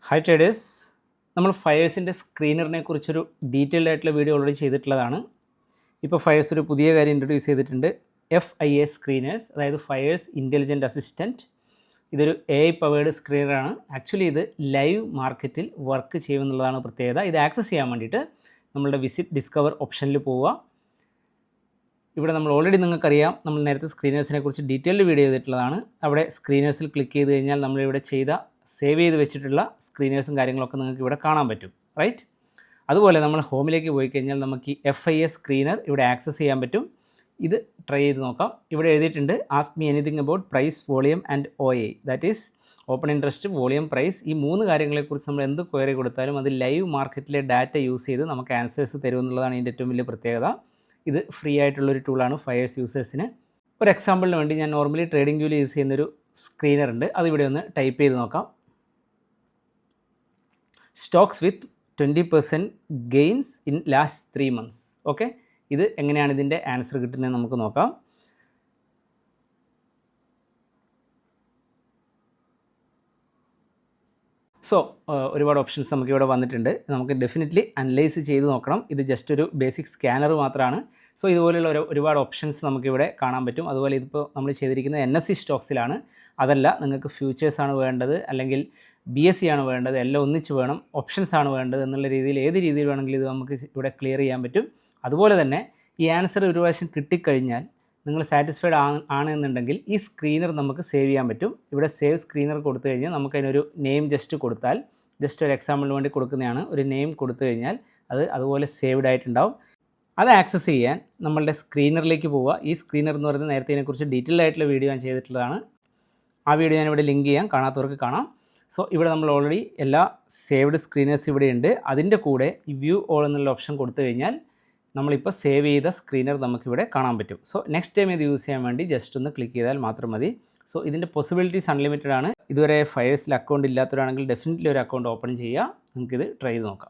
Hi traders, നമ്മൾ ഫയേഴ്സിൻ്റെ സ്ക്രീനറിനെ കുറിച്ചൊരു detailed ആയിട്ടുള്ള വീഡിയോ ഓൾറെഡി ചെയ്തിട്ടുള്ളതാണ്. ഇപ്പോൾ ഫയേഴ്സ് ഒരു പുതിയ കാര്യം ഇൻട്രൊഡ്യൂസ് ചെയ്തിട്ടുണ്ട്. FIA സ്ക്രീനേഴ്സ്, അതായത് ഫയേഴ്സ് ഇൻ്റലിജൻറ്റ് അസിസ്റ്റൻറ്റ്. ഇതൊരു AI പവേർഡ് സ്ക്രീനറാണ്. ആക്ച്വലി ഇത് ലൈവ് മാർക്കറ്റിൽ വർക്ക് ചെയ്യുമെന്നുള്ളതാണ് പ്രത്യേകത. ഇത് ആക്സസ് ചെയ്യാൻ വേണ്ടിയിട്ട് നമ്മളുടെ വിസിറ്റ് ഡിസ്കവർ ഓപ്ഷനിൽ പോവുക. ഇവിടെ നമ്മൾ ഓൾറെഡി നിങ്ങൾക്കറിയാം, നമ്മൾ നേരത്തെ സ്ക്രീനേഴ്സിനെ കുറിച്ച് ഡീറ്റെയിൽഡ് വീഡിയോ ചെയ്തിട്ടുള്ളതാണ്. അവിടെ സ്ക്രീനേഴ്സിൽ ക്ലിക്ക് ചെയ്ത് കഴിഞ്ഞാൽ നമ്മളിവിടെ ചെയ്ത സേവ് ചെയ്ത് വെച്ചിട്ടുള്ള സ്ക്രീനേഴ്സും കാര്യങ്ങളൊക്കെ നിങ്ങൾക്ക് ഇവിടെ കാണാൻ പറ്റും, റൈറ്റ്? അതുപോലെ നമ്മൾ ഹോമിലേക്ക് പോയി കഴിഞ്ഞാൽ നമുക്ക് ഈ FIA സ്ക്രീനർ ഇവിടെ ആക്സസ് ചെയ്യാൻ പറ്റും. ഇത് ട്രൈ ചെയ്ത് നോക്കാം. ഇവിടെ എഴുതിയിട്ടുണ്ട് ask me anything about price, volume and OA, that is open interest, volume, price. ഈ 3 കാര്യങ്ങളെക്കുറിച്ച് നമ്മൾ എന്ത് ക്വയറി കൊടുത്താലും അത് ലൈവ് മാർക്കറ്റിലെ ഡാറ്റ യൂസ് ചെയ്ത് നമുക്ക് ആൻസേഴ്സ് തരുമെന്നുള്ളതാണ് ഇതിൻ്റെ ഏറ്റവും വലിയ പ്രത്യേകത. ഇത് ഫ്രീ ആയിട്ടുള്ളൊരു ടൂളാണ് ഫയേഴ്സ് യൂസേഴ്സിന്. ഒരു എക്സാമ്പിളിന് വേണ്ടി ഞാൻ നോർമലി ട്രേഡിംഗ് വ്യൂവിൽ യൂസ് ചെയ്യുന്നൊരു സ്ക്രീനർ ഉണ്ട്. അതിവിടെ ഒന്ന് ടൈപ്പ് ചെയ്ത് നോക്കാം. Stocks with 20% gains in last 3 months. Okay, ഇത് എങ്ങനെയാണ് ഇതിൻ്റെ ആൻസർ കിട്ടുന്നത് നമുക്ക് നോക്കാം. സോ ഒരുപാട് ഓപ്ഷൻസ് നമുക്ക് ഇവിടെ വന്നിട്ടുണ്ട്. നമുക്ക് ഡെഫിനറ്റ്ലി അനലൈസ് ചെയ്ത് നോക്കണം. ഇത് ജസ്റ്റ് ഒരു ബേസിക് സ്കാനർ മാത്രമാണ്. സോ ഇതുപോലെയുള്ള ഒരുപാട് ഓപ്ഷൻസ് നമുക്കിവിടെ കാണാൻ പറ്റും. അതുപോലെ ഇതിപ്പോൾ നമ്മൾ ചെയ്തിരിക്കുന്നത് NSE സ്റ്റോക്സിലാണ്. അതല്ല, നിങ്ങൾക്ക് ഫ്യൂച്ചേഴ്സാണ് വേണ്ടത്, അല്ലെങ്കിൽ BSE ആണ് വേണ്ടത്, എല്ലാം ഒന്നിച്ച് വേണം, ഓപ്ഷൻസ് ആണ് വേണ്ടത് എന്നുള്ള രീതിയിൽ ഏത് രീതിയിൽ വേണമെങ്കിലും ഇത് നമുക്ക് ഇവിടെ ക്ലിയർ ചെയ്യാൻ പറ്റും. അതുപോലെ തന്നെ ഈ ആൻസർ ഒരു പ്രാവശ്യം കിട്ടിക്കഴിഞ്ഞാൽ നിങ്ങൾ സാറ്റിസ്ഫൈഡ് ആണെന്നുണ്ടെങ്കിൽ ഈ സ്ക്രീനർ നമുക്ക് സേവ് ചെയ്യാൻ പറ്റും. ഇവിടെ സേവ് സ്ക്രീനർ കൊടുത്തു കഴിഞ്ഞാൽ നമുക്കതിനൊരു നെയിം ജസ്റ്റ് കൊടുത്താൽ, ജസ്റ്റ് ഒരു എക്സാമ്പിളിന് വേണ്ടി കൊടുക്കുന്നതാണ്, ഒരു നെയിം കൊടുത്തു കഴിഞ്ഞാൽ അത് അതുപോലെ സേവ്ഡ് ആയിട്ടുണ്ടാവും. അത് ആക്സസ് ചെയ്യാൻ നമ്മളുടെ സ്ക്രീനറിലേക്ക് പോവുക. ഈ സ്ക്രീനർ എന്ന് പറയുന്നത് നേരത്തെ ഇതിനെക്കുറിച്ച് ഡീറ്റെയിൽ ആയിട്ടുള്ള വീഡിയോ ഞാൻ ചെയ്തിട്ടുള്ളതാണ്. ആ വീഡിയോ ഞാനിവിടെ ലിങ്ക് ചെയ്യാം, കാണാത്തവർക്ക് കാണാം. സോ ഇവിടെ നമ്മൾ ഓൾറെഡി എല്ലാ സേവ്ഡ് സ്ക്രീനേഴ്സ് ഇവിടെയുണ്ട്. അതിൻ്റെ കൂടെ ഈ വ്യൂ ഓൾ എന്നുള്ള ഓപ്ഷൻ കൊടുത്തു കഴിഞ്ഞാൽ നമ്മളിപ്പോൾ സേവ് ചെയ്ത സ്ക്രീനർ നമുക്കിവിടെ കാണാൻ പറ്റും. സോ നെക്സ്റ്റ് ടൈം ഇത് യൂസ് ചെയ്യാൻ വേണ്ടി ജസ്റ്റ് ഒന്ന് ക്ലിക്ക് ചെയ്താൽ മാത്രം മതി. സോ ഇതിൻ്റെ പോസിബിലിറ്റീസ് അൺലിമിറ്റഡ് ആണ്. ഇതുവരെ ഫയേഴ്സിൽ അക്കൗണ്ട് ഇല്ലാത്തവരാണെങ്കിൽ ഡെഫിനറ്റ്ലി ഒരു അക്കൗണ്ട് ഓപ്പൺ ചെയ്യുക. നമുക്കിത് ട്രൈ ചെയ്ത് നോക്കാം.